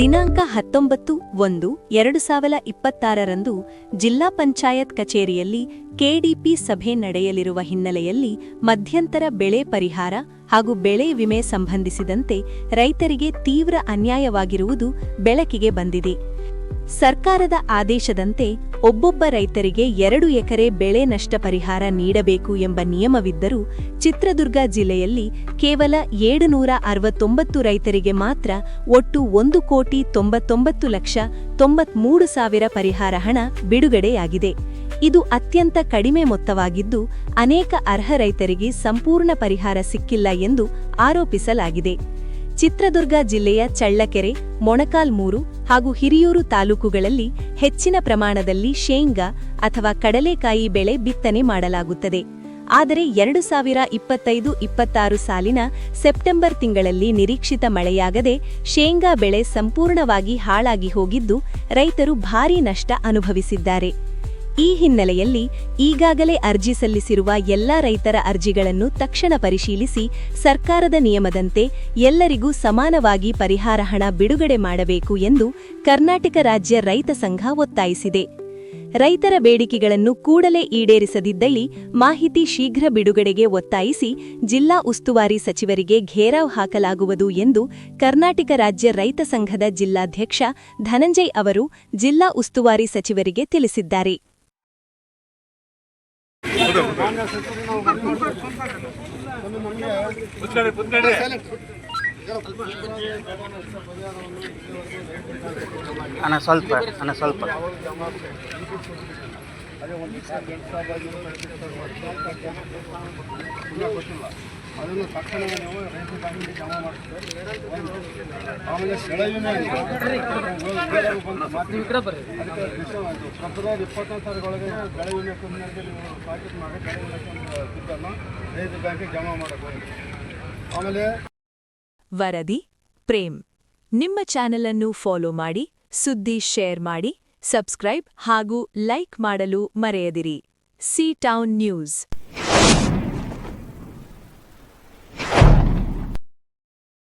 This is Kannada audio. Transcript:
ದಿನಾಂಕ 19/1/2026ರಂದು ಜಿಲ್ಲಾ ಪಂಚಾಯತ್ ಕಚೇರಿಯಲ್ಲಿ ಕೆಡಿಪಿ ಸಭೆ ನಡೆಯಲಿರುವ ಹಿನ್ನೆಲೆಯಲ್ಲಿ ಮಧ್ಯಂತರ ಬೆಳೆ ಪರಿಹಾರ ಹಾಗೂ ಬೆಳೆ ವಿಮೆ ಸಂಬಂಧಿಸಿದಂತೆ ರೈತರಿಗೆ ತೀವ್ರ ಅನ್ಯಾಯವಾಗಿರುವುದು ಬೆಳಕಿಗೆ ಬಂದಿದೆ. ಸರ್ಕಾರದ ಆದೇಶದಂತೆ ಒಬ್ಬೊಬ್ಬ ರೈತರಿಗೆ 2 ಎಕರೆ ಬೆಳೆ ನಷ್ಟ ಪರಿಹಾರ ನೀಡಬೇಕು ಎಂಬ ನಿಯಮವಿದ್ದರೂ ಚಿತ್ರದುರ್ಗ ಜಿಲ್ಲೆಯಲ್ಲಿ ಕೇವಲ 769 ರೈತರಿಗೆ ಮಾತ್ರ ಒಟ್ಟು 1,99,93,000 ಪರಿಹಾರ ಹಣ ಬಿಡುಗಡೆಯಾಗಿದೆ. ಇದು ಅತ್ಯಂತ ಕಡಿಮೆ ಮೊತ್ತವಾಗಿದ್ದು ಅನೇಕ ಅರ್ಹ ರೈತರಿಗೆ ಸಂಪೂರ್ಣ ಪರಿಹಾರ ಸಿಕ್ಕಿಲ್ಲ ಎಂದು ಆರೋಪಿಸಲಾಗಿದೆ. ಚಿತ್ರದುರ್ಗ ಜಿಲ್ಲೆಯ ಚಳ್ಳಕೆರೆ, ಮೊಣಕಾಲ್ಮೂರು ಹಾಗೂ ಹಿರಿಯೂರು ತಾಲೂಕುಗಳಲ್ಲಿ ಹೆಚ್ಚಿನ ಪ್ರಮಾಣದಲ್ಲಿ ಶೇಂಗಾ ಅಥವಾ ಕಡಲೆಕಾಯಿ ಬೆಳೆ ಬಿತ್ತನೆ ಮಾಡಲಾಗುತ್ತದೆ. ಆದರೆ 2025-26 ಸಾಲಿನ ಸೆಪ್ಟೆಂಬರ್ ತಿಂಗಳಲ್ಲಿ ನಿರೀಕ್ಷಿತ ಮಳೆಯಾಗದೆ ಶೇಂಗಾ ಬೆಳೆ ಸಂಪೂರ್ಣವಾಗಿ ಹಾಳಾಗಿ ಹೋಗಿದ್ದು ರೈತರು ಭಾರೀ ನಷ್ಟ ಅನುಭವಿಸಿದ್ದಾರೆ. ಈ ಹಿನ್ನೆಲೆಯಲ್ಲಿ ಈಗಾಗಲೇ ಅರ್ಜಿ ಸಲ್ಲಿಸಿರುವ ಎಲ್ಲಾ ರೈತರ ಅರ್ಜಿಗಳನ್ನು ತಕ್ಷಣ ಪರಿಶೀಲಿಸಿ ಸರ್ಕಾರದ ನಿಯಮದಂತೆ ಎಲ್ಲರಿಗೂ ಸಮಾನವಾಗಿ ಪರಿಹಾರ ಹಣ ಬಿಡುಗಡೆ ಮಾಡಬೇಕು ಎಂದು ಕರ್ನಾಟಕ ರಾಜ್ಯ ರೈತ ಸಂಘ ಒತ್ತಾಯಿಸಿದೆ. ರೈತರ ಬೇಡಿಕೆಗಳನ್ನು ಕೂಡಲೇ ಈಡೇರಿಸದಿದ್ದಲ್ಲಿ ಮಾಹಿತಿ ಶೀಘ್ರ ಬಿಡುಗಡೆಗೆ ಒತ್ತಾಯಿಸಿ ಜಿಲ್ಲಾ ಉಸ್ತುವಾರಿ ಸಚಿವರಿಗೆ ಘೇರಾವ್ ಹಾಕಲಾಗುವುದು ಎಂದು ಕರ್ನಾಟಕ ರಾಜ್ಯ ರೈತ ಸಂಘದ ಜಿಲ್ಲಾಧ್ಯಕ್ಷ ಧನಂಜಯ್ ಅವರು ಜಿಲ್ಲಾ ಉಸ್ತುವಾರಿ ಸಚಿವರಿಗೆ ತಿಳಿಸಿದ್ದಾರೆ. ಸ್ವಲ್ಪ ಅದನ್ನು ತಕ್ಷಣ ನೀವು ರೈತ ಬ್ಯಾಂಕಿಗೆ ಜಮಾ ಮಾಡ್ತೀವಿ. ಆಮೇಲೆ ಬೆಳೆ ವಿಮೆ ಫೆಬ್ರವರಿ 25 ಬೆಳೆ ವಿಮೆ ಕಂಪ್ನಿಗೆ ನೀವು ಪಾಕೆಟ್ ಮಾಡಿ ಬೆಳೆ ವಿಮೆ ದುಡ್ಡನ್ನು ರೈತ ಬ್ಯಾಂಕಿಗೆ ಜಮಾ ಮಾಡಬೇಕು. ಆಮೇಲೆ ವರದಿ ಪ್ರೇಮ್ ನಿಮ್ಮ ಚಾನೆಲ್ ಅನ್ನು ಫಾಲೋ ಮಾಡಿ, ಸುದ್ದಿ ಶೇರ್ ಮಾಡಿ, ಸಬ್ಸ್ಕ್ರೈಬ್ ಹಾಗೂ ಲೈಕ್ ಮಾಡಲು ಮರೆಯದಿರಿ. C town news.